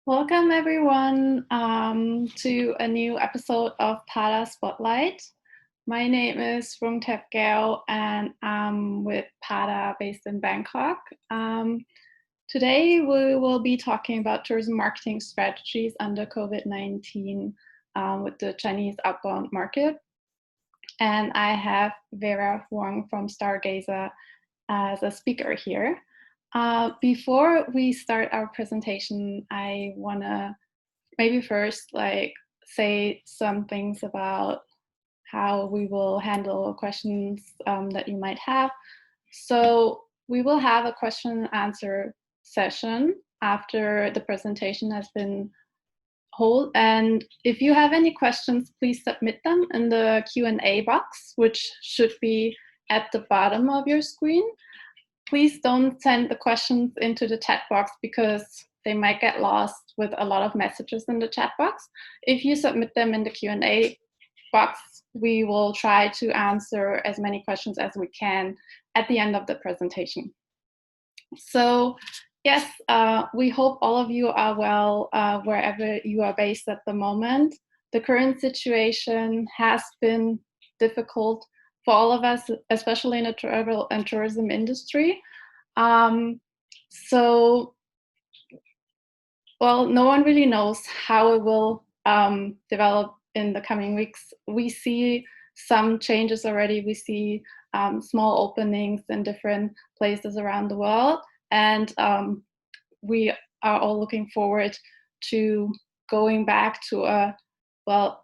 Welcome everyone to a new episode of Pada Spotlight. My name is Rungtep Gao and I'm with Pada based in Bangkok. Today we will be talking about tourism marketing strategies under COVID-19 with the Chinese outbound market. And I have Vera Huang from Stargazer as a speaker here. Before we start our presentation, I want to maybe first say some things about how we will handle questions that you might have. So we will have a question and answer session after the presentation has been held. And if you have any questions, please submit them in the Q&A box, which should be at the bottom of your screen. Please don't send the questions into the chat box because they might get lost with a lot of messages in the chat box. If you submit them in the Q&A box, we will try to answer as many questions as we can at the end of the presentation. So yes, we hope all of you are well wherever you are based at the moment. The current situation has been difficult for all of us, especially in the travel and tourism industry. So, well, no one really knows how it will develop in the coming weeks. We see some changes already. We see small openings in different places around the world. And we are all looking forward to going back to a,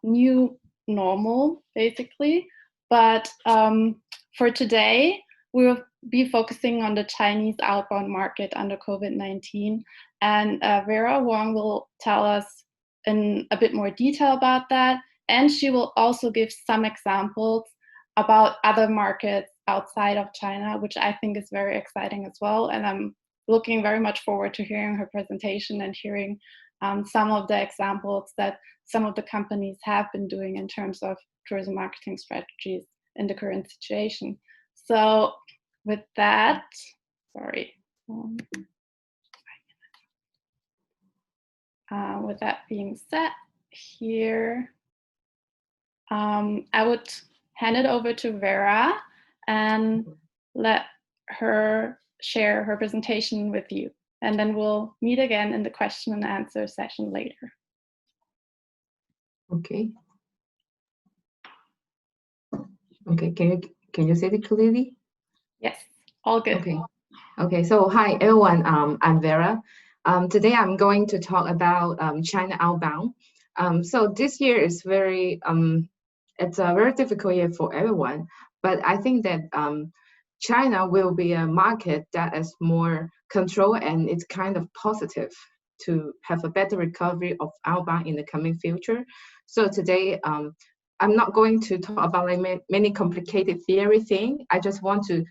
new normal, basically. But for today, we'll be focusing on the Chinese outbound market under COVID-19. And Vera Wong will tell us in a bit more detail about that. And she will also give some examples about other markets outside of China, which I think is very exciting as well. And I'm looking very much forward to hearing her presentation and hearing some of the examples that some of the companies have been doing in terms of tourism marketing strategies in the current situation. So with that, with that being said, here, I would hand it over to Vera and let her share her presentation with you. And then we'll meet again in the question and answer session later. Okay. Okay, can you say it clearly? Yes, all good. Okay. So hi everyone, I'm Vera. Today I'm going to talk about China outbound. So this year is it's a very difficult year for everyone, but I think that China will be a market that is more controlled and it's kind of positive to have a better recovery of outbound in the coming future. So today, I'm not going to talk about many complicated theory thing. I just want to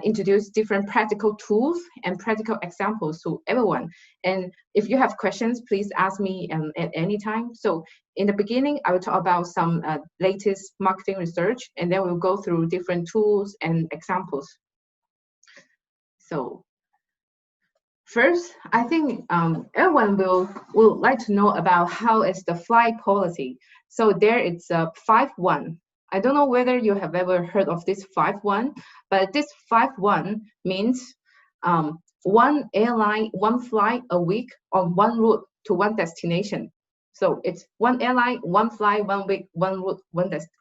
introduce different practical tools and practical examples to everyone. And if you have questions, please ask me at any time. So in the beginning, I will talk about some latest marketing research, and then we'll go through different tools and examples. So first, I think everyone will like to know about how is the flight policy. So there it's a 5-1. I don't know whether you have ever heard of this 5-1, but this 5-1 means one airline, one flight a week on one route to one destination. So it's one airline, one flight, 1 week, one route,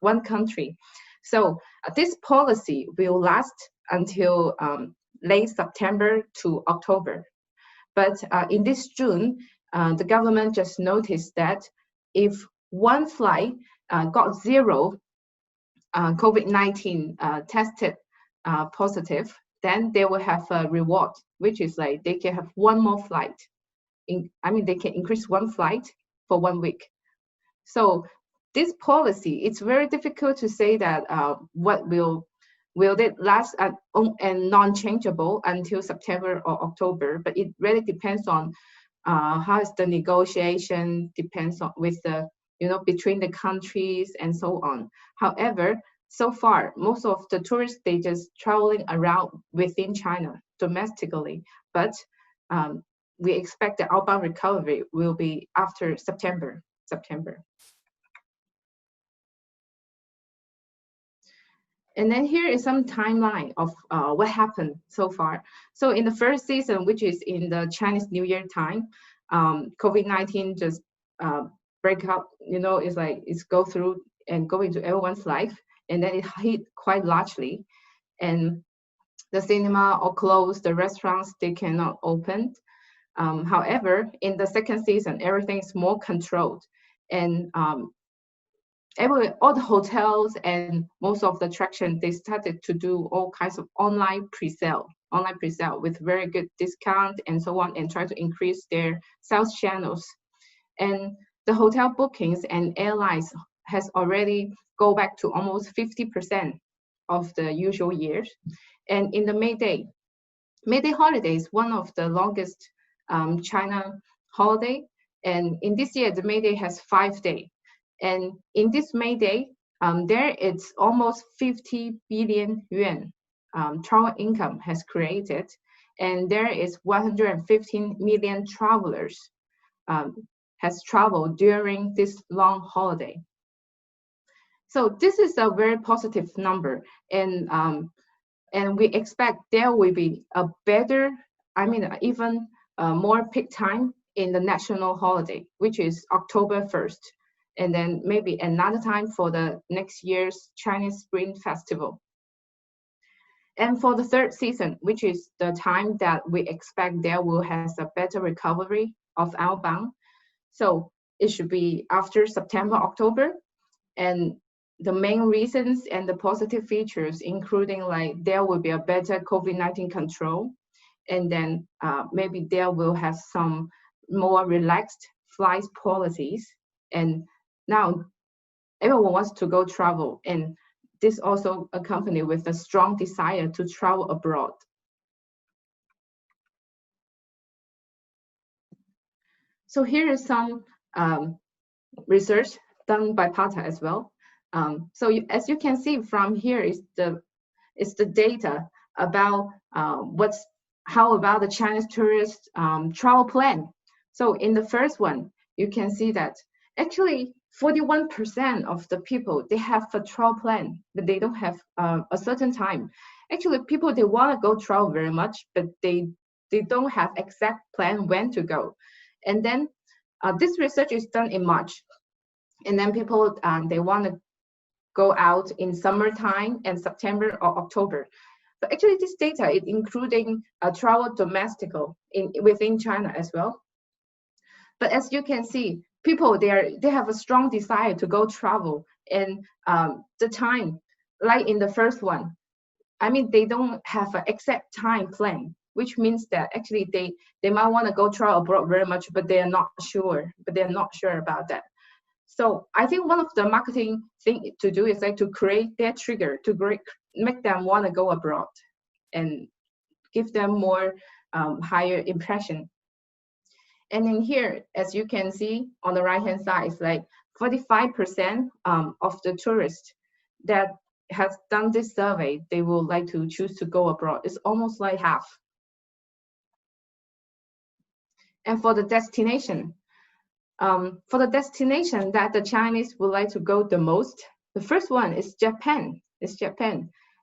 one country. So this policy will last until late September to October. But in this June, the government just noticed that if one flight got zero COVID-19 tested positive, then they will have a reward, which is like they can have one more flight. They can increase one flight for 1 week. So this policy, it's very difficult to say that what will it last and non-changeable until September or October, but it really depends on how is the negotiation, depends on with the, between the countries and so on. However, so far, most of the tourists, they just traveling around within China domestically, but we expect the outbound recovery will be after September. And then here is some timeline of what happened so far. So in the first season, which is in the Chinese New Year time, COVID-19 just break up, it's like it's go through and go into everyone's life. And then it hit quite largely. And the cinema all closed, the restaurants, they cannot open. However, in the second season, everything is more controlled. And all the hotels and most of the attraction, they started to do all kinds of online pre-sale with very good discount and so on, and try to increase their sales channels. And the hotel bookings and airlines has already go back to almost 50% of the usual years. And in the May Day holiday is one of the longest China holiday. And in this year, the May Day has 5 days. And in this May Day, there is almost 50 billion yuan travel income has created. And there is 115 million travelers has traveled during this long holiday. So this is a very positive number. And we expect there will be a better, even more peak time in the national holiday, which is October 1st. And then maybe another time for the next year's Chinese Spring Festival. And for the third season, which is the time that we expect there will have a better recovery of outbound. So it should be after September, October. And the main reasons and the positive features, including like there will be a better COVID-19 control. And then maybe there will have some more relaxed flight policies. And now everyone wants to go travel, and this also accompanied with a strong desire to travel abroad. So here is some research done by PATA as well. As you can see from here is the data about how about the Chinese tourist travel plan. So in the first one, you can see that actually 41% of the people, they have a travel plan, but they don't have a certain time. Actually, people, they want to go travel very much, but they don't have exact plan when to go. And then this research is done in March. And then people, they want to go out in summertime and September or October. But actually this data is including travel domestical within China as well. But as you can see, people, they have a strong desire to go travel. And the time, like in the first one, they don't have an exact time plan, which means that actually they might want to go travel abroad very much, but they're not sure about that. So I think one of the marketing thing to do is like to create their trigger to make them want to go abroad and give them more higher impression. And in here, as you can see on the right hand side, it's like 45% of the tourists that has done this survey, they would like to choose to go abroad. It's almost like half. And for the destination, that the Chinese would like to go the most, the first one is Japan.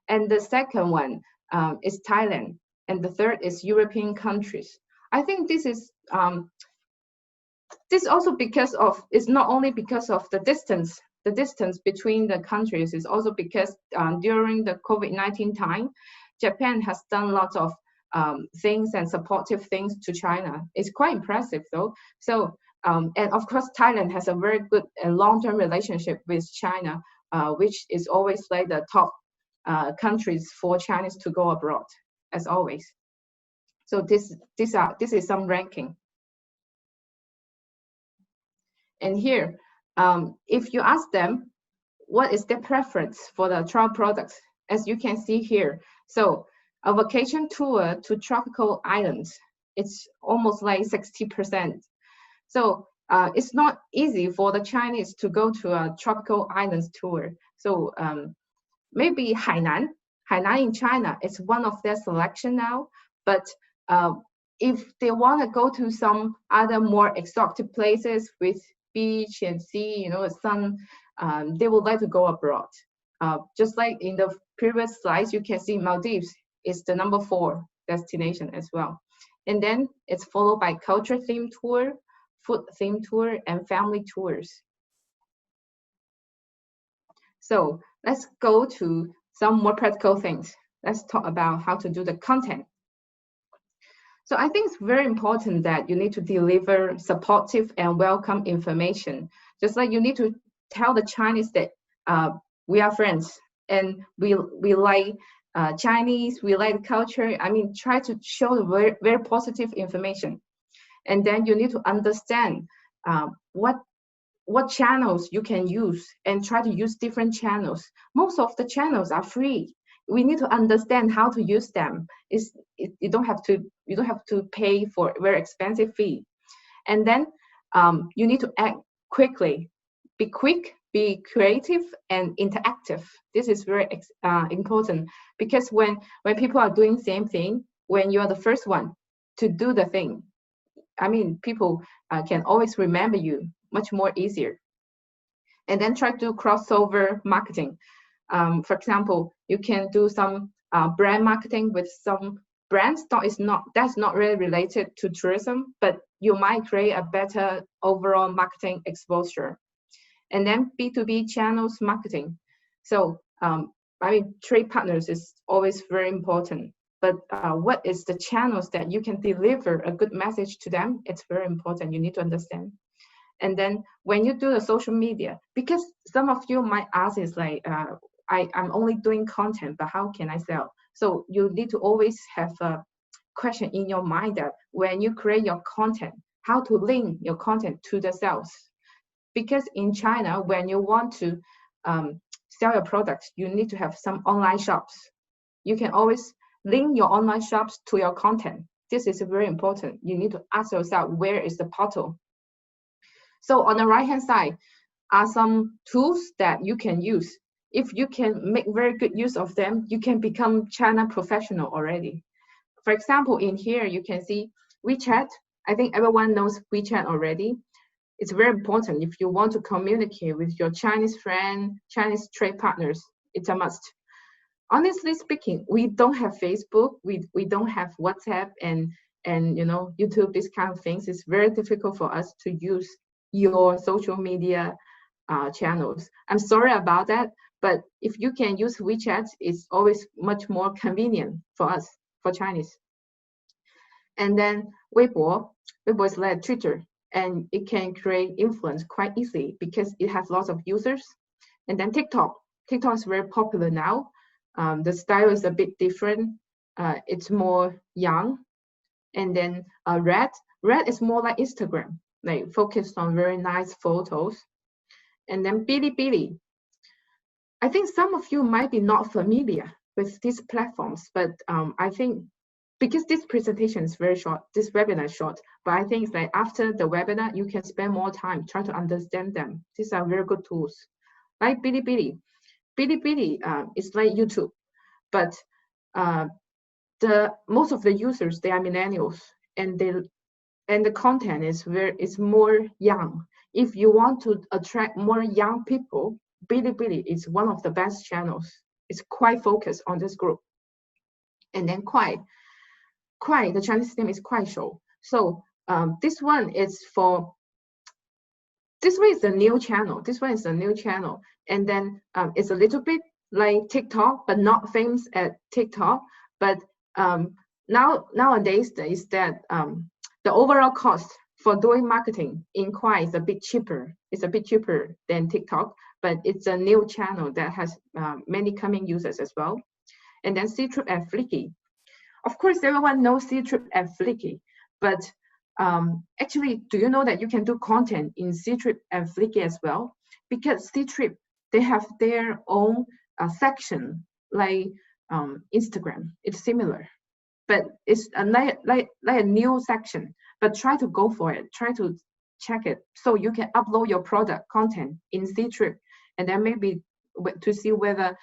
And the second one is Thailand. And the third is European countries. I think this is this also because of, it's not only because of the distance between the countries, is also because during the COVID-19 time, Japan has done lots of things and supportive things to China. It's quite impressive though. So, and of course, Thailand has a very good and long-term relationship with China, which is always like the top countries for Chinese to go abroad, as always. So this is some ranking. And here, if you ask them what is their preference for the travel products, as you can see here, so a vacation tour to tropical islands, it's almost like 60%. So it's not easy for the Chinese to go to a tropical islands tour. So maybe Hainan in China is one of their selection now, but if they want to go to some other more exotic places with beach and sea, sun, they would like to go abroad. Just like in the previous slides, you can see Maldives is the number 4 destination as well. And then it's followed by culture themed tour, food themed tour, and family tours. So let's go to some more practical things. Let's talk about how to do the content. So I think it's very important that you need to deliver supportive and welcome information. Just like you need to tell the Chinese that we are friends and we like Chinese, we like culture. I mean, try to show the very, very positive information. And then you need to understand what channels you can use and try to use different channels. Most of the channels are free. We need to understand how to use them. You don't have to pay for a very expensive fee. And then you need to act quickly. Be quick, be creative, and interactive. This is very important, because when people are doing the same thing, when you are the first one to do the thing, I mean, people can always remember you much more easier. And then try to crossover marketing. For example, you can do some brand marketing with some brands that's not really related to tourism, but you might create a better overall marketing exposure. And then B2B channels marketing. So I mean, trade partners is always very important, but what is the channels that you can deliver a good message to them? It's very important. You need to understand. And then when you do the social media, because some of you might ask is like, I'm only doing content, but how can I sell? So you need to always have a question in your mind that when you create your content, how to link your content to the sales. Because in China, when you want to sell your products, you need to have some online shops. You can always link your online shops to your content. This is very important. You need to ask yourself, where is the portal? So on the right-hand side are some tools that you can use. If you can make very good use of them, you can become China professional already. For example, in here, you can see WeChat. I think everyone knows WeChat already. It's very important if you want to communicate with your Chinese friend, Chinese trade partners. It's a must. Honestly speaking, we don't have Facebook, we don't have WhatsApp and YouTube, these kind of things. It's very difficult for us to use your social media channels. I'm sorry about that, but if you can use WeChat, it's always much more convenient for us, for Chinese. And then Weibo is like Twitter, and it can create influence quite easily because it has lots of users. And then TikTok is very popular now. The style is a bit different. It's more young. And then Red is more like Instagram, like focused on very nice photos. And then Bilibili. I think some of you might be not familiar with these platforms, but I think because this presentation is very short, this webinar is short, but I think that after the webinar, you can spend more time trying to understand them. These are very good tools. Like Bilibili. Bilibili is like YouTube, but most of the users, they are millennials, and the content is more young. If you want to attract more young people, Bilibili is one of the best channels. It's quite focused on this group. And then Kuai, the Chinese name is Kuai Show. So this one is a new channel. This one is a new channel. And then it's a little bit like TikTok, but not famous at TikTok. But nowadays is that the overall cost for doing marketing in Kuai is a bit cheaper. It's a bit cheaper than TikTok, but it's a new channel that has many coming users as well. And then Ctrip and Flickr. Of course, everyone knows Ctrip and Flickr, but actually, do you know that you can do content in Ctrip and Flickr as well? Because Ctrip, they have their own section, like Instagram. It's similar, but it's like a new section. But try to go for it. Try to check it so you can upload your product content in Ctrip, and then maybe to see whether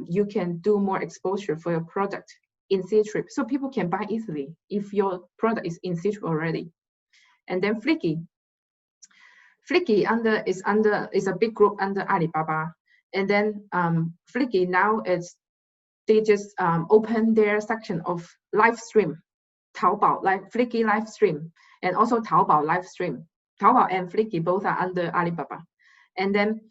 you can do more exposure for your product. in situ, so people can buy easily if your product is in situ already. And then Flicky is a big group under Alibaba. And then Flicky now they just open their section of live stream, Taobao, like Flicky live stream, and also Taobao live stream. Taobao and Flicky both are under Alibaba. And then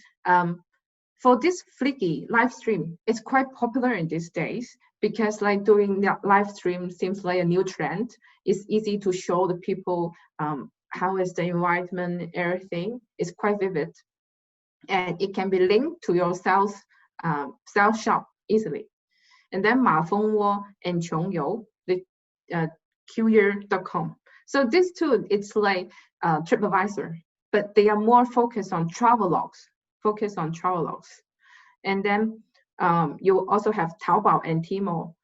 for this Flicky live stream, it's quite popular in these days because like doing live stream seems like a new trend. It's easy to show the people how is the environment, everything. It's quite vivid. And it can be linked to your sales shop easily. And then Ma Fengwo and Chongyou, the Qyear.com. So these two, it's like TripAdvisor, but they are more focused on travel logs. And then you also have Taobao and Tmall.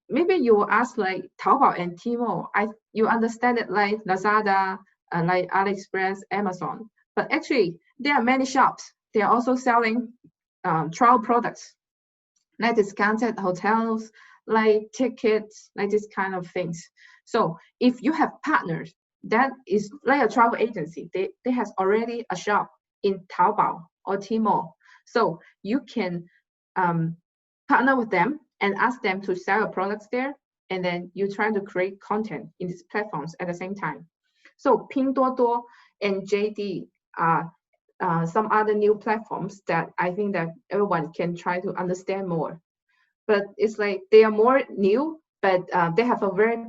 Maybe you will ask like Taobao and Tmall, you understand it like Lazada, like AliExpress, Amazon, but actually there are many shops. They are also selling travel products, like discounted hotels, like tickets, like this kind of things. So if you have partners, that is like a travel agency. They has already a shop in Taobao or Tmall. So you can partner with them and ask them to sell your products there, and then you try to create content in these platforms at the same time. So Pinduoduo and JD are some other new platforms that I think that everyone can try to understand more. But it's like they are more new, but they have a very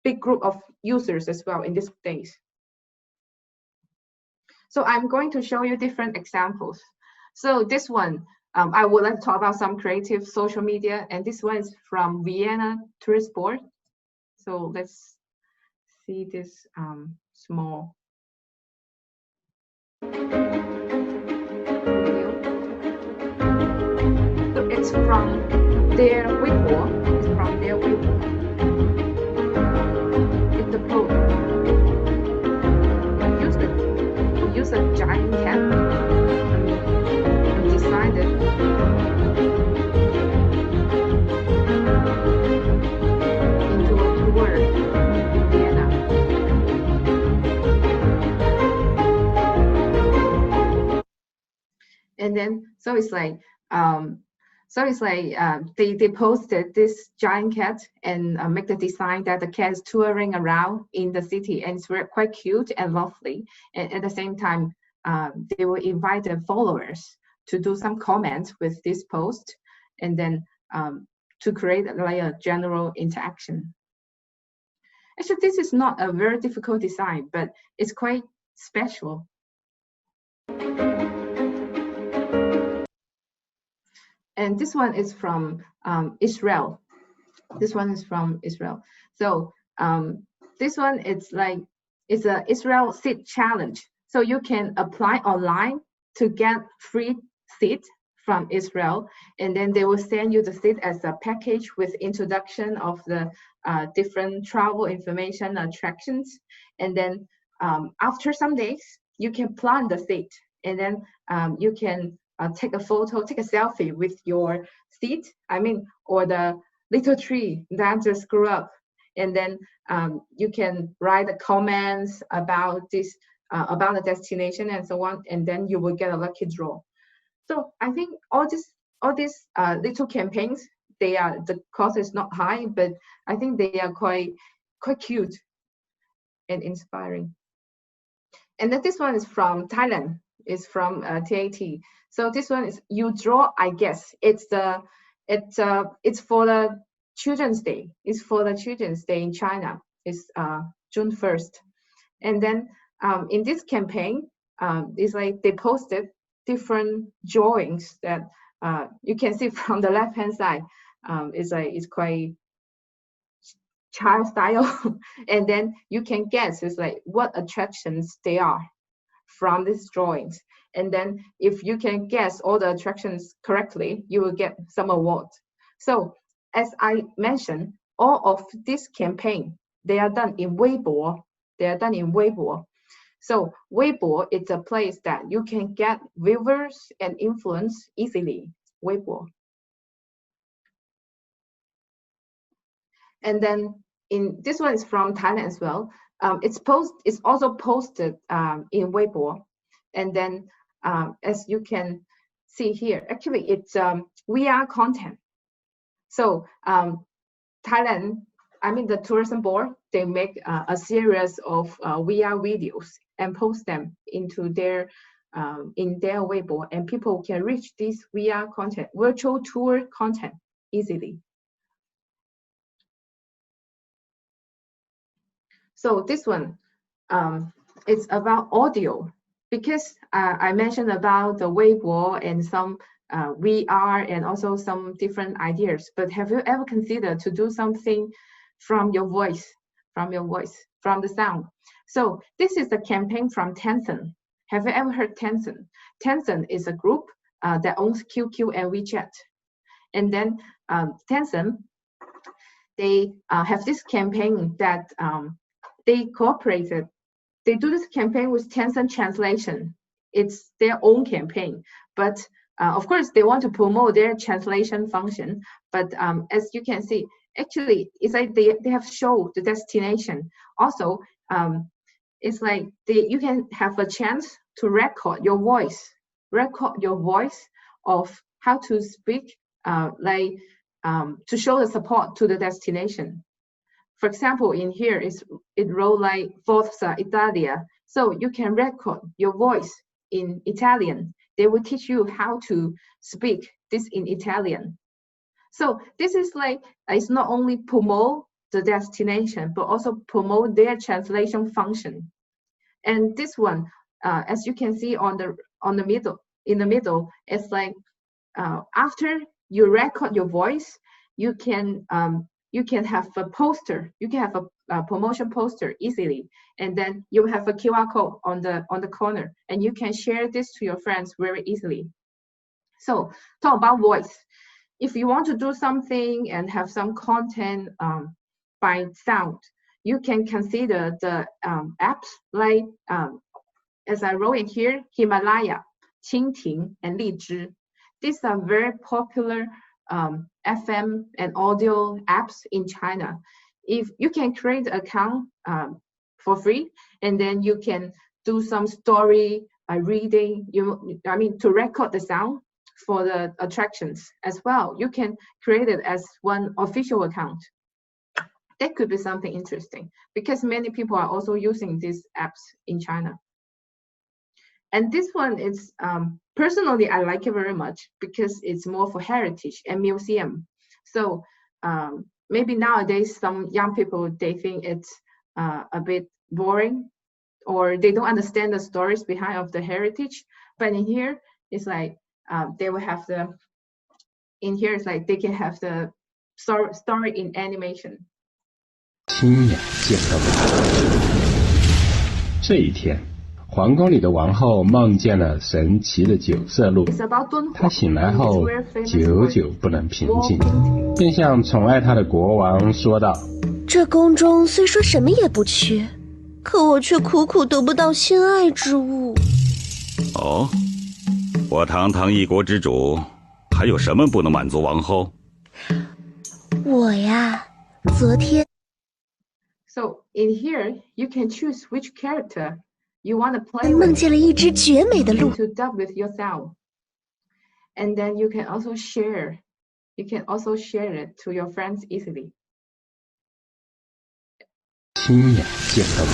big group of users as well in these days. So I'm going to show you different examples. So this one, I would like to talk about some creative social media, and this one is from Vienna Tourist Board. So let's see this small video. So it's from their Weibo. In the post, use a giant cat and decided into a tour in Vienna. And then so it's like they posted this giant cat and make the design that the cat is touring around in the city, and it's quite cute and lovely. And at the same time, they will invite their followers to do some comments with this post, and then to create like a general interaction. Actually, this is not a very difficult design, but it's quite special. And this one is from Israel. So this one it's an Israel seed challenge. So you can apply online to get free seed from Israel, and then they will send you the seed as a package with introduction of the different travel information attractions. And then after some days, you can plant the seed, and then you can take a photo, take a selfie with your seed, or the little tree that just grew up. And then you can write the comments about this, about the destination and so on, and then you will get a lucky draw. So I think all these little campaigns, the cost is not high, but I think they are quite cute and inspiring. And then this one is from Thailand. It's from TAT. So this one is You Draw, I Guess. It's for the Children's Day. It's for the Children's Day in China. It's June 1st. And then in this campaign, it's like they posted different drawings that you can see from the left-hand side. It's quite child style. And then you can guess it's like what attractions they are from these drawings. And then if you can guess all the attractions correctly, you will get some award. So as I mentioned, all of this campaign, they are done in Weibo. So Weibo is a place that you can get viewers and influence easily. Weibo. And then this one is from Thailand as well. It's also posted in Weibo. And then as you can see here, actually it's VR content. So Thailand, I mean the tourism board, they make a series of VR videos and post them into their in their Weibo, and people can reach this VR content, virtual tour content easily. So this one, it's about audio, because I mentioned about the Weibo and some VR and also some different ideas. But have you ever considered to do something from your voice, from the sound? So this is a campaign from Tencent. Have you ever heard Tencent? Tencent is a group that owns QQ and WeChat. And then Tencent, they have this campaign that they cooperated. They do this campaign with Tencent Translation. It's their own campaign, but of course they want to promote their translation function. But as you can see, actually it's like they have showed the destination. Also, it's like you can have a chance to record your voice of how to speak, to show the support to the destination. For example, in here it wrote like Forza Italia. So you can record your voice in Italian. They will teach you how to speak this in Italian. So this is like, it's not only promote the destination, but also promote their translation function. And this one, as you can see in the middle, it's like after you record your voice, you can have a poster. You can have a promotion poster easily, and then you have a QR code on the corner, and you can share this to your friends very easily. So talk about voice. If you want to do something and have some content by sound, you can consider the apps like, as I wrote in here, Himalaya, Qingting, and Lizhi. These are very popular FM and audio apps in China. If you can create an account for free, and then you can do some story reading, to record the sound for the attractions as well. You can create it as one official account. That could be something interesting, because many people are also using these apps in China. And this one is, personally, I like it very much because it's more for heritage and museum. So maybe nowadays some young people, they think it's a bit boring, or they don't understand the stories behind of the heritage. But in here, it's like they will have it's like they can have the story in animation. 亲眼见到的。这一天，皇宫里的王后梦见了神奇的九色鹿。她醒来后，久久不能平静，便向宠爱她的国王说道：“这宫中虽说什么也不缺，可我却苦苦得不到心爱之物。”哦，我堂堂一国之主，还有什么不能满足王后？我呀，昨天。 So in here, you can choose which character you want to play with. 梦见了一只绝美的鹿。 To dub with yourself, and then you can also share. You can also share it to your friends easily. 亲眼见到的。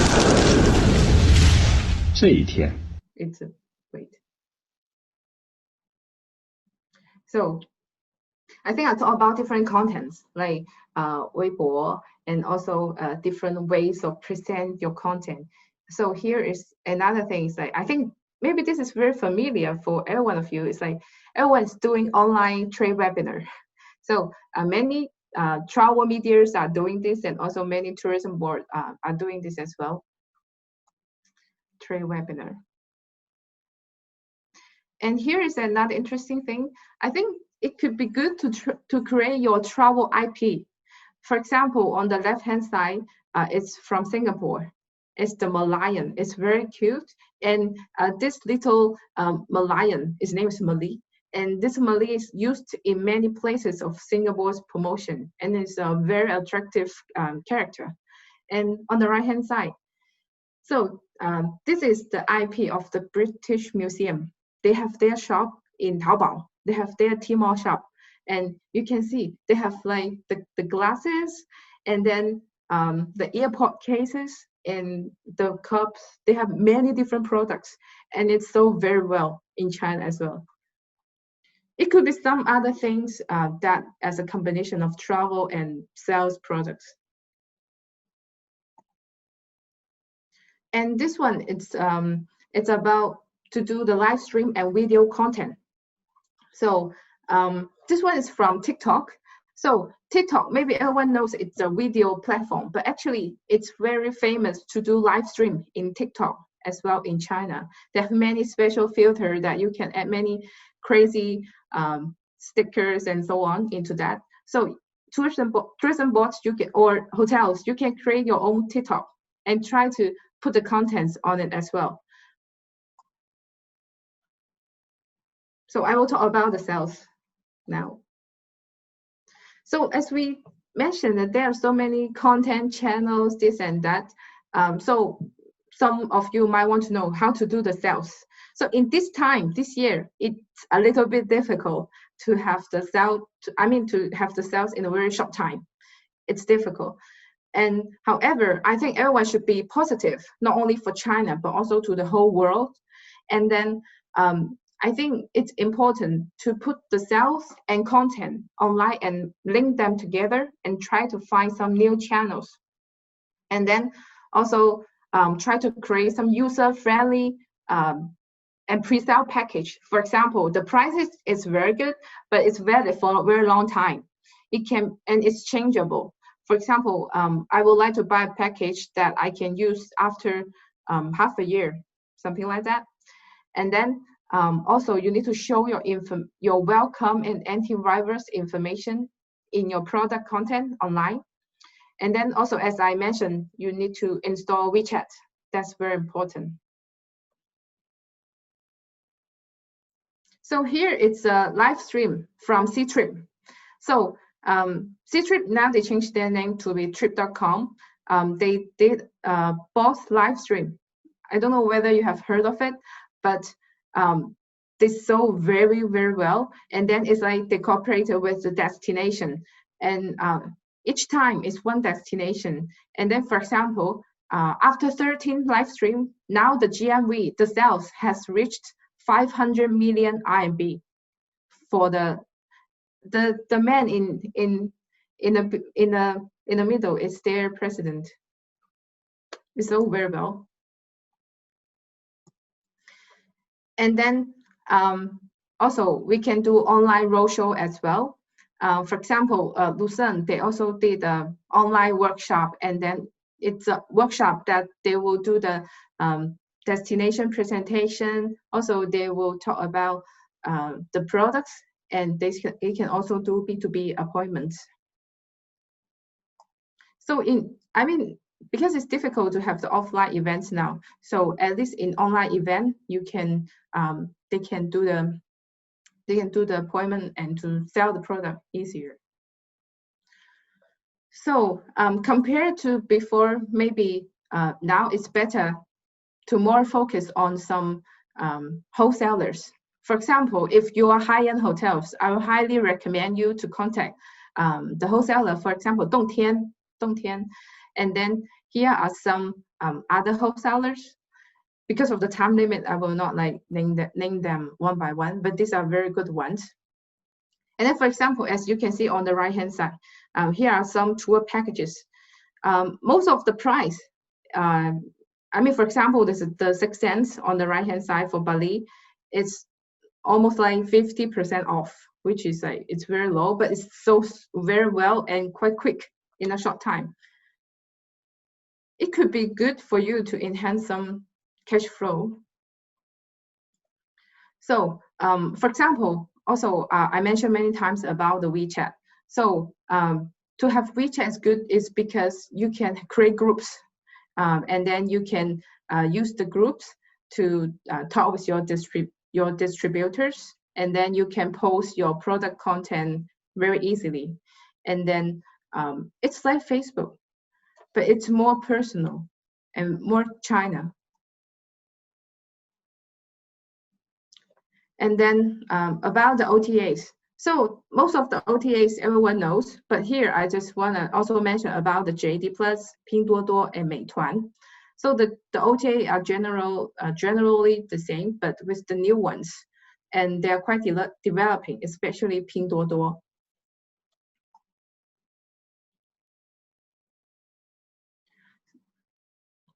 这一天。It's wait. So, I think I talk about different contents like Weibo, and also different ways of present your content. So here is another thing. Is like, I think maybe this is very familiar for every one of you. It's like everyone's doing online trade webinar. So many travel medias are doing this, and also many tourism boards are doing this as well. Trade webinar. And here is another interesting thing. I think it could be good to create your travel IP. For example, on the left-hand side, it's from Singapore. It's the Malayan. It's very cute. And this little Malayan, his name is Mali. And this Malay is used in many places of Singapore's promotion, and is a very attractive character. And on the right-hand side, so this is the IP of the British Museum. They have their shop in Taobao. They have their Tmall shop. And you can see they have like the glasses, and then the earpod cases and the cups. They have many different products, and it's sold very well in China as well. It could be some other things that as a combination of travel and sales products. And this one, it's about to do the live stream and video content. So this one is from TikTok. So TikTok, maybe everyone knows it's a video platform, but actually it's very famous to do live stream in TikTok as well in China. They have many special filters that you can add many crazy stickers and so on into that. So tourism boards you can, or hotels, you can create your own TikTok and try to put the contents on it as well. So I will talk about the sales now. So as we mentioned, that there are so many content channels, this and that. So some of you might want to know how to do the sales. So in this time, this year, it's a little bit difficult to have the to have the sales in a very short time. It's difficult. And however, I think everyone should be positive, not only for China, but also to the whole world. And then I think it's important to put the sales and content online and link them together and try to find some new channels. And then also try to create some user-friendly and pre-sale package. For example, the prices is very good, but it's valid for a very long time. It's changeable. For example, I would like to buy a package that I can use after half a year, something like that. And then also you need to show your welcome and anti-virus information in your product content online. And then also, as I mentioned, you need to install WeChat. That's very important. So here it's a live stream from Ctrip. So Ctrip, now they changed their name to be trip.com. They did both live stream. I don't know whether you have heard of it, but they sold very, very well. And then it's like they cooperated with the destination. And each time is one destination. And then, for example, after 13 live stream, now the GMV, the sales has reached 500 million RMB for the man in the middle is their president. It's sold very well. And then also we can do online roadshow as well. For example, Lucerne, they also did an online workshop, and then it's a workshop that they will do the destination presentation. Also, they will talk about the products, and they can also do B2B appointments. So because it's difficult to have the offline events now, so at least in online event, you can they can do the appointment and to sell the product easier. So compared to before, maybe now it's better to more focus on some wholesalers. For example, if you are high-end hotels, I will highly recommend you to contact the wholesaler. For example, Dongtian. And then here are some other wholesalers. Because of the time limit, I will not name them one by one, but these are very good ones. And then, for example, as you can see on the right-hand side, here are some tour packages. Most of the price, for example, this is the 6 cents on the right-hand side for Bali. It's almost like 50% off, which is like, it's very low, but it's sold very well and quite quick in a short time. It could be good for you to enhance some cash flow. So, for example, also I mentioned many times about the WeChat. So to have WeChat is good is because you can create groups, and then you can use the groups to talk with your distributors and then you can post your product content very easily. And then it's like Facebook, but it's more personal and more China. And then about the OTAs. So most of the OTAs everyone knows, but here I just want to also mention about the JD Plus, Pinduoduo, and Meituan. So the OTA are generally the same, but with the new ones, and they're quite developing, especially Pinduoduo.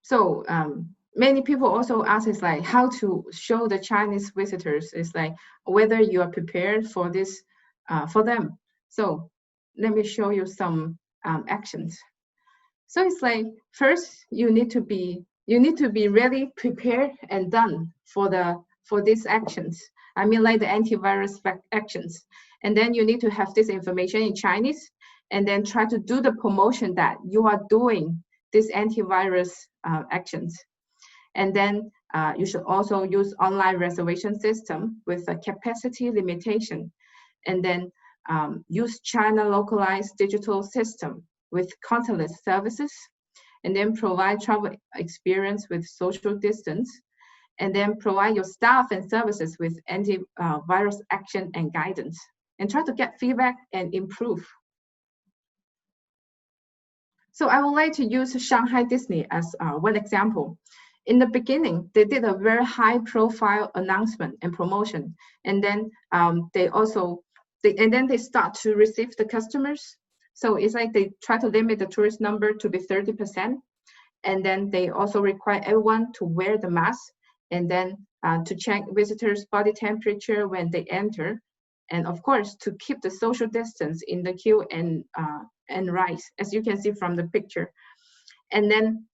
So many people also ask is like how to show the Chinese visitors is like whether you are prepared for this for them. So let me show you some actions. So it's like first you need to be really prepared and done for these actions. I mean like the antivirus actions. And then you need to have this information in Chinese and then try to do the promotion that you are doing these antivirus actions. And then you should also use online reservation system with a capacity limitation. And then use China localized digital system with contactless services. And then provide travel experience with social distance. And then provide your staff and services with antivirus action and guidance. And try to get feedback and improve. So I would like to use Shanghai Disney as one example. In the beginning, they did a very high profile announcement and promotion. And then they start to receive the customers. So it's like they try to limit the tourist number to be 30%. And then they also require everyone to wear the mask and then to check visitors' body temperature when they enter. And of course, to keep the social distance in the queue and rise, as you can see from the picture. And then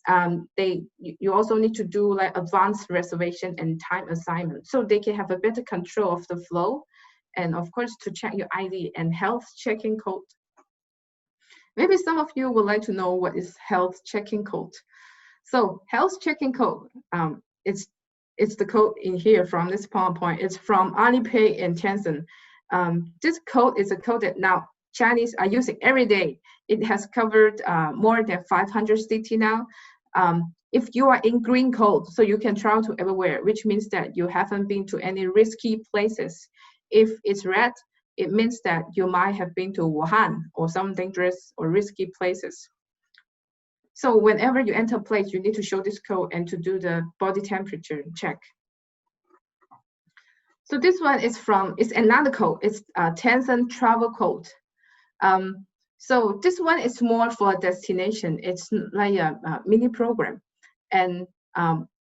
you also need to do like advanced reservation and time assignment, so they can have a better control of the flow. And of course, to check your ID and health checking code. Maybe some of you would like to know what is health checking code. So health checking code, it's the code in here from this PowerPoint. It's from Alipay and Tencent. This code is a code that now Chinese are using every day. It has covered more than 500 cities now. If you are in green code, so you can travel to everywhere, which means that you haven't been to any risky places. If it's red, it means that you might have been to Wuhan or some dangerous or risky places. So whenever you enter a place, you need to show this code and to do the body temperature check. So this one is it's another code. It's Tencent travel code. So this one is more for a destination. It's like a mini program. And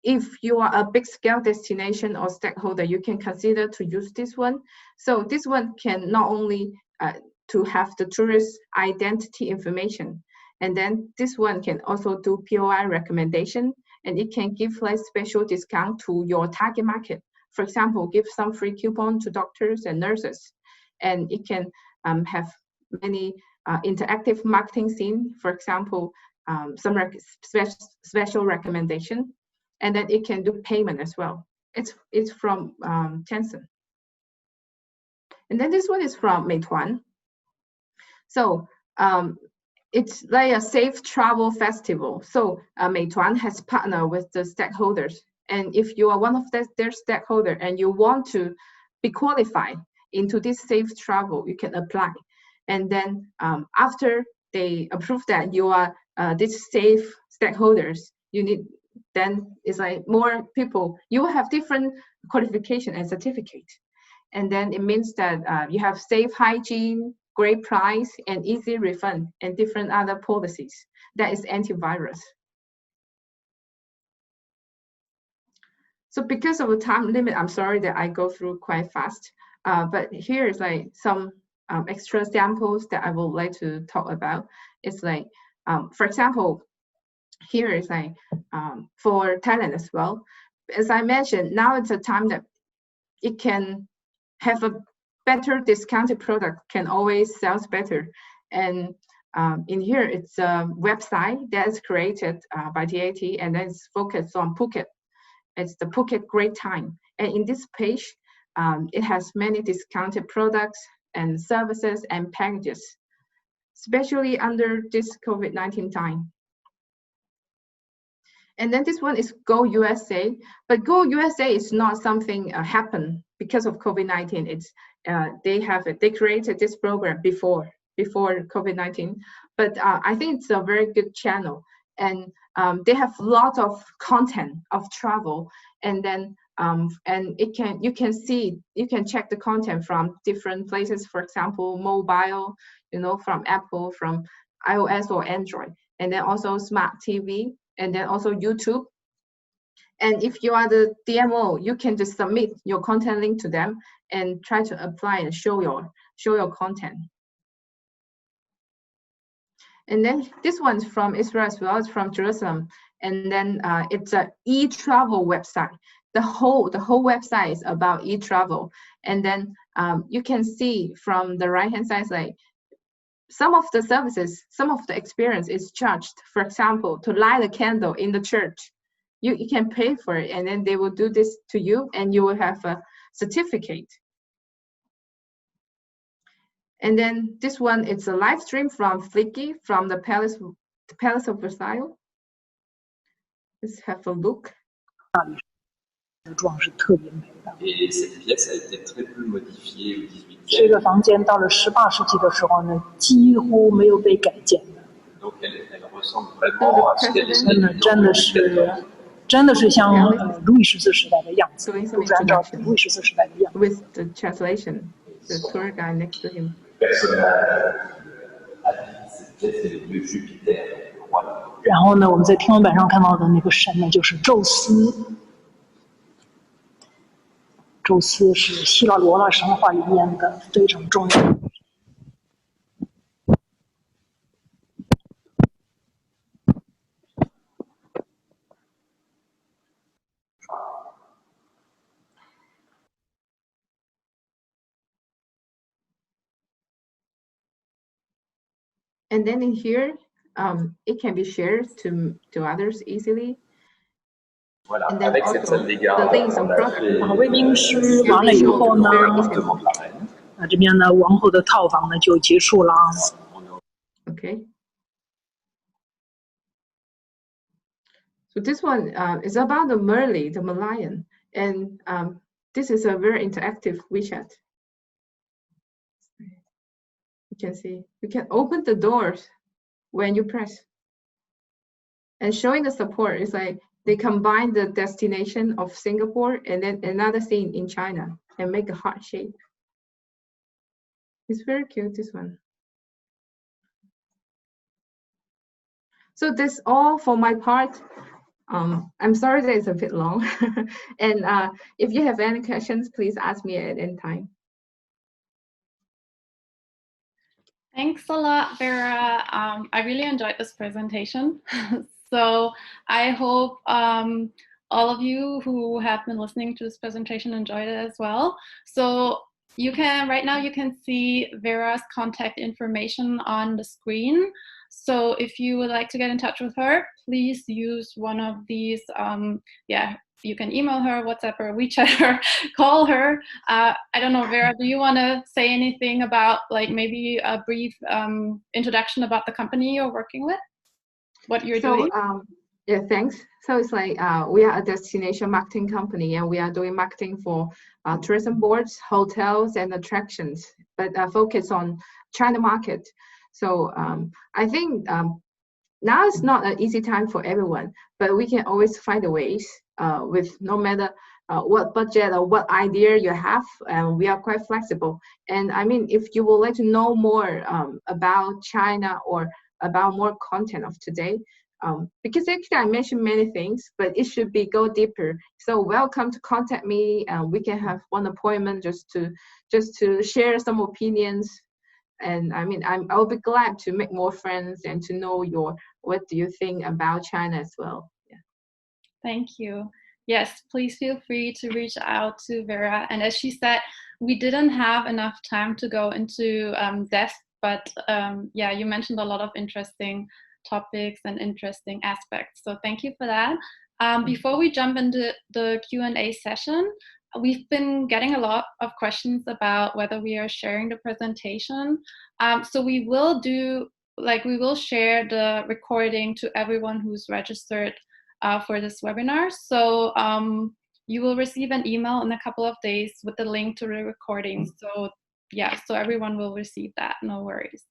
if you are a big scale destination or stakeholder, you can consider to use this one. So this one can not only to have the tourist identity information, and then this one can also do POI recommendation, and it can give like special discount to your target market. For example, give some free coupon to doctors and nurses. And it can have many interactive marketing scene, for example, some special recommendation, and then it can do payment as well. It's from Tencent. And then this one is from Meituan. So it's like a safe travel festival. So Meituan has partnered with the stakeholders. And if you are one of their stakeholder and you want to be qualified into this safe travel, you can apply. And then after they approve that you are this safe stakeholders, then it's like more people, you will have different qualification and certificate. And then it means that you have safe hygiene, great price, and easy refund, and different other policies. That is antivirus. So because of the time limit, I'm sorry that I go through quite fast. But here is like some extra samples that I would like to talk about. It's like, for example, here is like for Thailand as well. As I mentioned, now it's a time that it can have a better discounted product, can always sell better. And in here, it's a website that's created by TAT, and then it's focused on Phuket. It's the Phuket Great Time. And in this page, it has many discounted products and services and packages, especially under this COVID-19 time. And then this one is Go USA, but Go USA is not something happened because of COVID-19. It's they created this program before COVID-19, but I think it's a very good channel, and they have lots of content of travel, and then and you can check the content from different places. For example, mobile, from Apple, from iOS or Android, and then also smart TV, and then also YouTube. And if you are the DMO, you can just submit your content link to them and try to apply and show your content. And then this one's from Israel as well. It's from Jerusalem, and then it's a e-travel website. The whole website is about e-travel, and then you can see from the right-hand side, like some of the services, some of the experience is charged. For example, to light a candle in the church, you can pay for it, and then they will do this to you, and you will have a certificate. And then this one, it's a live stream from Flicky, from the Palace of Versailles. Let's have a look. Et cette pièce a été très peu modifiée au XVIIIe. 这个房间到了18世纪的时候呢，几乎没有被改建的。Donc elle ressemble vraiment à ce qu'elle est. 真的是像路易14时代的样子，就是按照路易14时代的样子。 With the translation, the tour guide next to him. 然后呢，我们在天花板上看到的那个神呢，就是宙斯。宙斯是希腊罗马神话里面的非常重要的。And then in here, it can be shared to others easily. Voilà, and then also the links and products. 卫兵师完了以后呢，这边呢王后的套房呢就结束了。Okay. So this one is about the Merli, the Malayan, and this is a very interactive WeChat. You can see you can open the doors when you press. And showing the support is like they combine the destination of Singapore and then another scene in China and make a heart shape. It's very cute, this one. So that's all for my part. I'm sorry that it's a bit long. And if you have any questions, please ask me at any time. Thanks a lot, Vera. I really enjoyed this presentation. So I hope all of you who have been listening to this presentation enjoyed it as well. So you can, right now you can see Vera's contact information on the screen. So if you would like to get in touch with her, please use one of these, you can email her, WhatsApp her, WeChat her, call her. I don't know, Vera, do you want to say anything about, like, maybe a brief introduction about the company you're working with? What you're doing? Yeah, thanks. So it's like we are a destination marketing company, and we are doing marketing for tourism boards, hotels, and attractions, but focus on China market. So I think now it's not an easy time for everyone, but we can always find a ways with no matter what budget or what idea you have, and we are quite flexible. And I mean, if you would like to know more about China or about more content of today, because actually I mentioned many things, but it should be go deeper. So welcome to contact me, and we can have one appointment just to share some opinions. And I mean, I'll be glad to make more friends and to know what do you think about China as well. Yeah. Thank you. Yes, please feel free to reach out to Vera. And as she said, we didn't have enough time to go into depth, but yeah, you mentioned a lot of interesting topics and interesting aspects. So thank you for that. Before we jump into the Q&A session, we've been getting a lot of questions about whether we are sharing the presentation. So we will share the recording to everyone who's registered for this webinar. So you will receive an email in a couple of days with the link to the recording. So yeah, so everyone will receive that, no worries.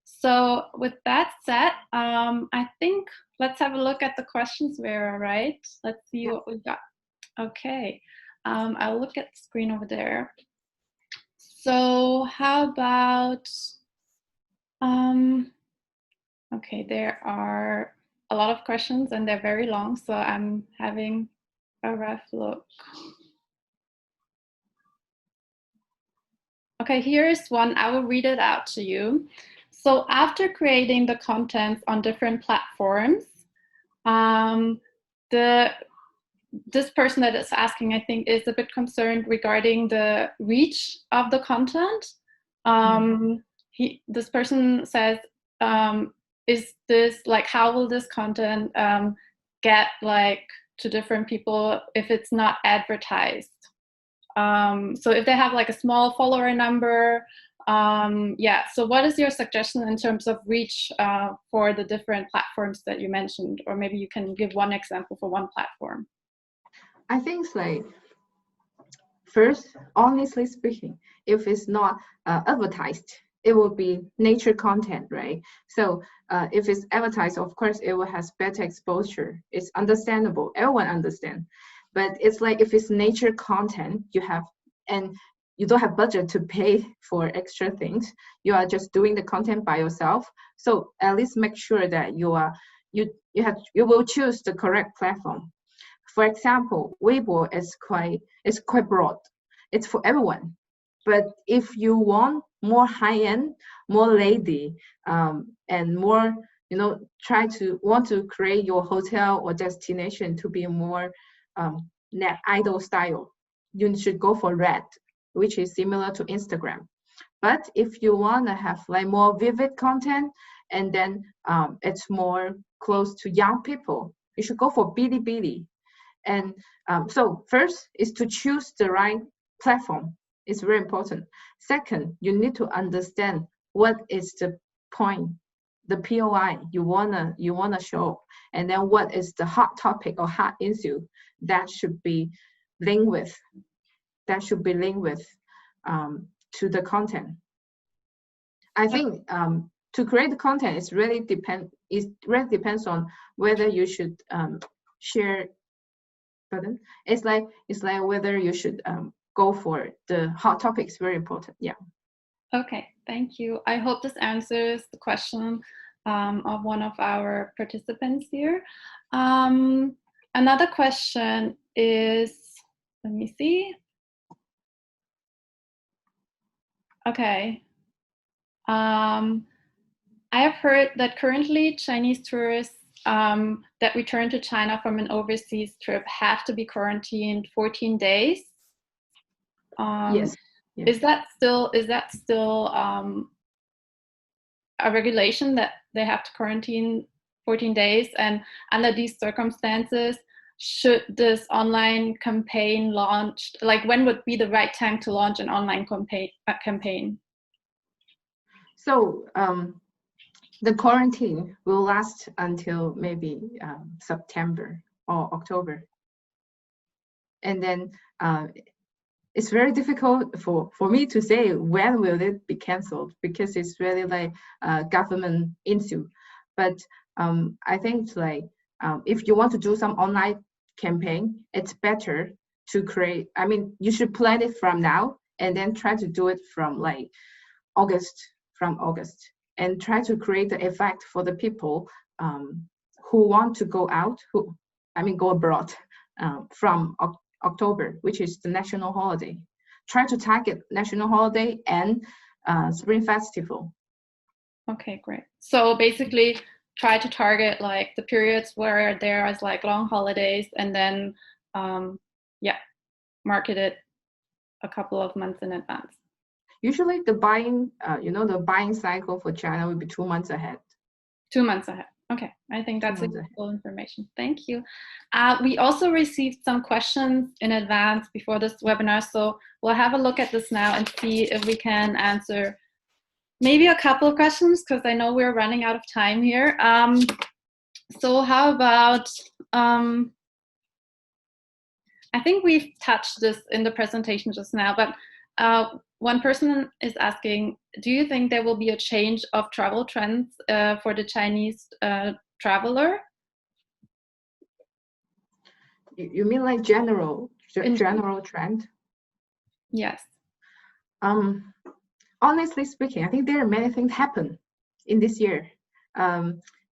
So with that said, I think let's have a look at the questions, Vera, right? Let's see what we got. Okay, I'll look at the screen over there. So how about, okay, there are a lot of questions and they're very long, so I'm having a rough look. Okay, here's one. I will read it out to you. So after creating the content on different platforms, this person that is asking, I think, is a bit concerned regarding the reach of the content. This person says, is this like, how will this content get like to different people if it's not advertised? So if they have like a small follower number, yeah, so what is your suggestion in terms of reach for the different platforms that you mentioned? Or maybe you can give one example for one platform. I think it's like, first, honestly speaking, if it's not advertised, it will be nature content, right? So if it's advertised, of course, it will have better exposure. It's understandable, everyone understands. But it's like if it's nature content, and you don't have budget to pay for extra things, you are just doing the content by yourself. So at least make sure that you will choose the correct platform. For example, Weibo is quite broad. It's for everyone. But if you want more high-end, more lady, and more, want to create your hotel or destination to be more net idol style, you should go for Red, which is similar to Instagram. But if you want to have like more vivid content, and then it's more close to young people, you should go for Bilibili. And so first is to choose the right platform. It's very important. Second, you need to understand what is the point, the POI you wanna show, and then what is the hot topic or hot issue that should be linked with to the content. I think to create the content, it really depends on whether you should share. Button. It's like whether you should go for the hot topics. Very important. Yeah. Okay, thank you. I hope this answers the question of one of our participants here. Another question is, let me see. Okay. I have heard that currently Chinese tourists that return to China from an overseas trip have to be quarantined 14 days. Yes. Is that still a regulation that they have to quarantine 14 days? And under these circumstances, should this online campaign launch? Like, when would be the right time to launch an online campaign? So the quarantine will last until maybe September or October. And then it's very difficult for me to say when will it be canceled, because it's really like a government issue. But I think it's like if you want to do some online campaign, it's better to create, you should plan it from now and then try to do it from like August, and try to create the effect for the people who want to go out, go abroad from October, which is the national holiday. Try to target national holiday and Spring Festival. Okay, great. So basically try to target like the periods where there is like long holidays, and then market it a couple of months in advance. Usually the buying, the buying cycle for China will be 2 months ahead. 2 months ahead. Okay, I think that's useful information. Thank you. We also received some questions in advance before this webinar, so we'll have a look at this now and see if we can answer maybe a couple of questions, because I know we're running out of time here. So how about, I think we've touched this in the presentation just now, but one person is asking, do you think there will be a change of travel trends for the Chinese traveler? You mean like general trend? Yes. Honestly speaking, I think there are many things happen in this year.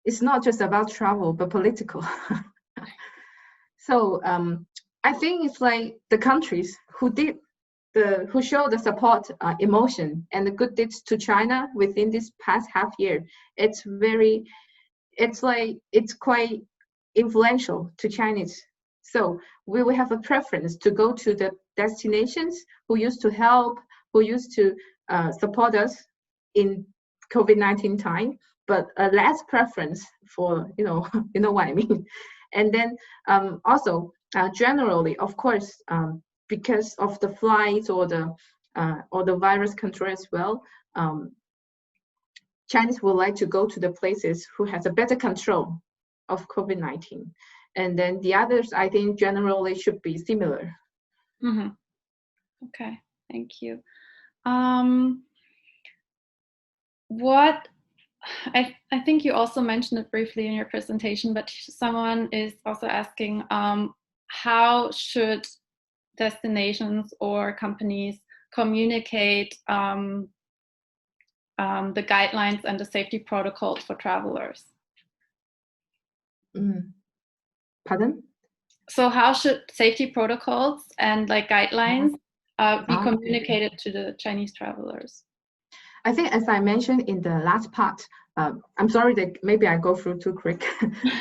It's not just about travel, but political. So I think it's like the countries who show the support, emotion, and the good deeds to China within this past half year. It's quite influential to Chinese. So we will have a preference to go to the destinations who used to help, who used to support us in COVID-19 time, but a less preference for, you know what I mean. And then also generally, of course, because of the flights or the virus control as well, Chinese would like to go to the places who has a better control of COVID-19. And then the others, I think generally should be similar. Mm-hmm. Okay, thank you. What I think you also mentioned it briefly in your presentation, but someone is also asking, how should destinations or companies communicate the guidelines and the safety protocols for travelers? Pardon? So how should safety protocols and like guidelines be communicated to the Chinese travelers? I think, as I mentioned in the last part, I'm sorry that maybe I go through too quick,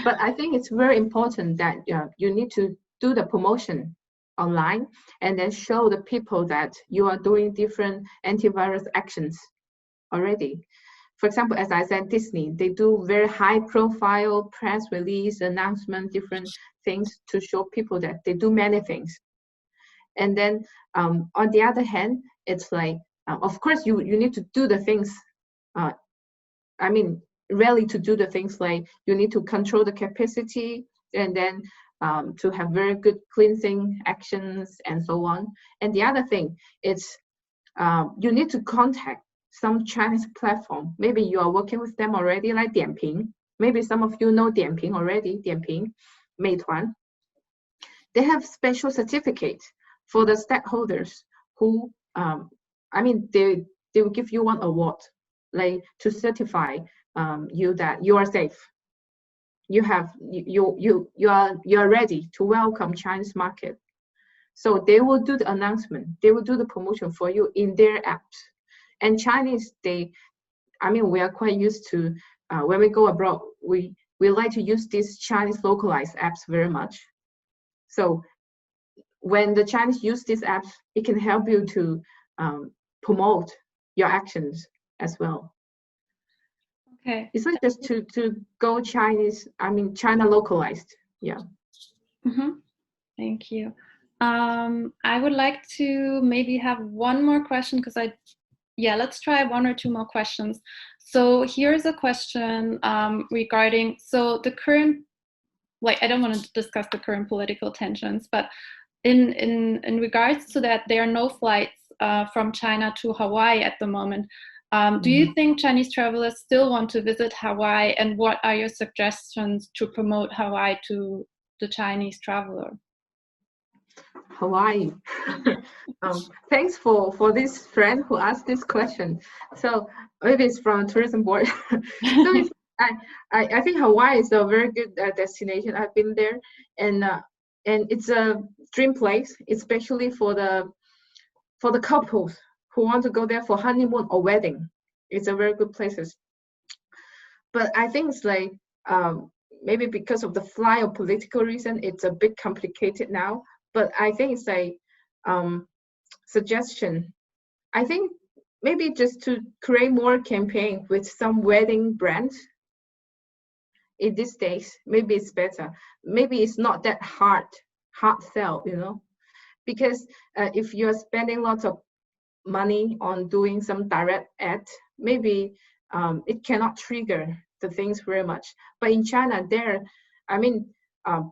but I think it's very important that you need to do the promotion online and then show the people that you are doing different antivirus actions already. For example, as I said, Disney, they do very high profile press release, announcement, different things to show people that they do many things. And then on the other hand, it's like, of course, you need to do the things, really to do the things like you need to control the capacity and then to have very good cleansing actions and so on. And the other thing is you need to contact some Chinese platform. Maybe you are working with them already, like Dianping. Maybe some of you know Dianping already, Dianping, Meituan. They have special certificate for the stakeholders who, they will give you one award, like to certify you that you are safe. You are ready to welcome Chinese market. So they will do the announcement, they will do the promotion for you in their apps. And Chinese, we are quite used to, when we go abroad, we like to use these Chinese localized apps very much. So when the Chinese use these apps, it can help you to promote your actions as well. Okay. It's not just to go Chinese, China localized, yeah. Mm-hmm. Thank you. I would like to maybe have one more question because let's try one or two more questions. So here's a question regarding, so the current, I don't want to discuss the current political tensions, but in regards to that, there are no flights from China to Hawaii at the moment. Do you think Chinese travelers still want to visit Hawaii, and what are your suggestions to promote Hawaii to the Chinese traveler? Hawaii. Thanks for this friend who asked this question. So maybe it's from tourism board. So I think Hawaii is a very good destination. I've been there, and it's a dream place, especially for the couples who want to go there for honeymoon or wedding. It's a very good place. But I think it's like maybe because of the flight or political reason, it's a bit complicated now. But I think it's a suggestion. I think maybe just to create more campaign with some wedding brands. in these days, maybe it's better. Maybe it's not that hard sell, you know, because if you're spending lots of money on doing some direct ad, maybe it cannot trigger the things very much. But in China,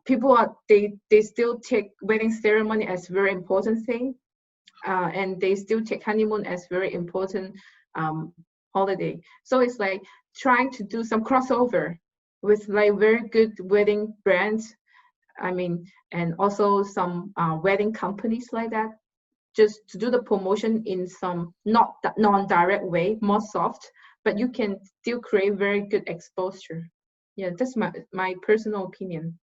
people they still take wedding ceremony as very important thing, and they still take honeymoon as very important holiday. So it's like trying to do some crossover with like very good wedding brands. And also some wedding companies like that, just to do the promotion in some not non-direct way, more soft, but you can still create very good exposure. Yeah, that's my personal opinion.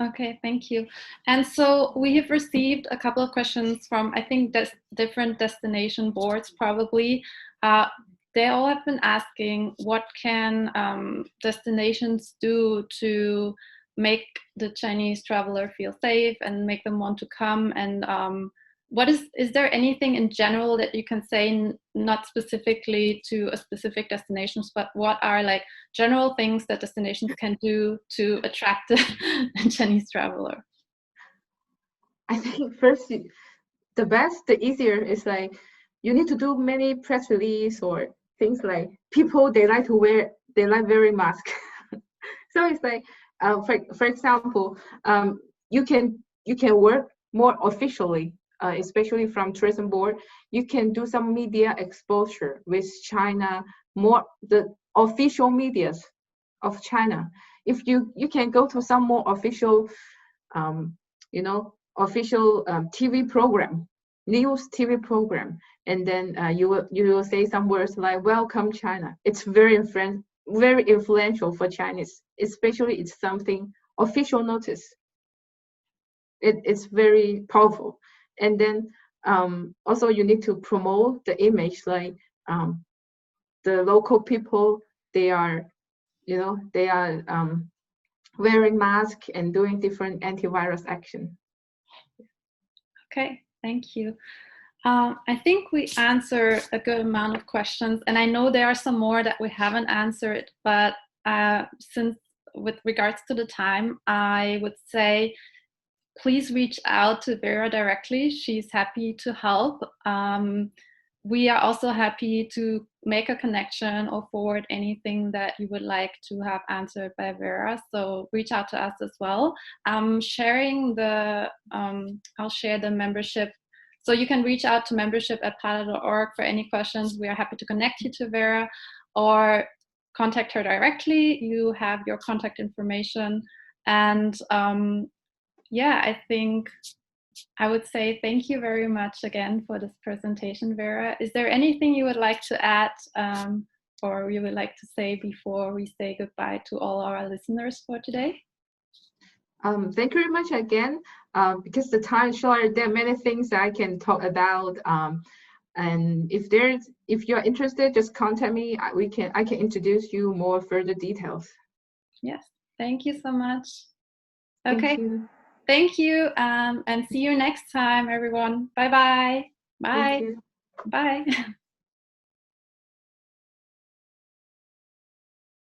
Okay, thank you. And so we have received a couple of questions from, I think, different destination boards probably. They all have been asking, what can destinations do to make the Chinese traveler feel safe and make them want to come? And is there anything in general that you can say, not specifically to a specific destinations, but what are like general things that destinations can do to attract the Chinese traveler? I think first, the easier is like you need to do many press release or things like people, they like wearing mask. So it's like, for example, you can work more officially, especially from tourism board. You can do some media exposure with China, more the official medias of China. If you can go to some more official, official TV program, news TV program, and then you will say some words like "Welcome China." It's very influential for Chinese, especially it's something official notice. It's very powerful. And then also you need to promote the image, like the local people, they are wearing masks and doing different antivirus action. Okay, thank you. I think we answered a good amount of questions, and I know there are some more that we haven't answered, but since with regards to the time, I would say please reach out to Vera directly. She's happy to help. We are also happy to make a connection or forward anything that you would like to have answered by Vera. So reach out to us as well. I'll share the membership. So you can reach out to membership@pada.org for any questions. We are happy to connect you to Vera or contact her directly. You have your contact information. And yeah, I think I would say thank you very much again for this presentation, Vera. Is there anything you would like to add or you would like to say before we say goodbye to all our listeners for today? Thank you very much again. Because the time is short, there are many things that I can talk about. And if you're interested, just contact me. I can introduce you more further details. Yes, thank you so much. Okay. Thank you. And see you next time, everyone. Bye-bye. Bye. Thank you. Bye.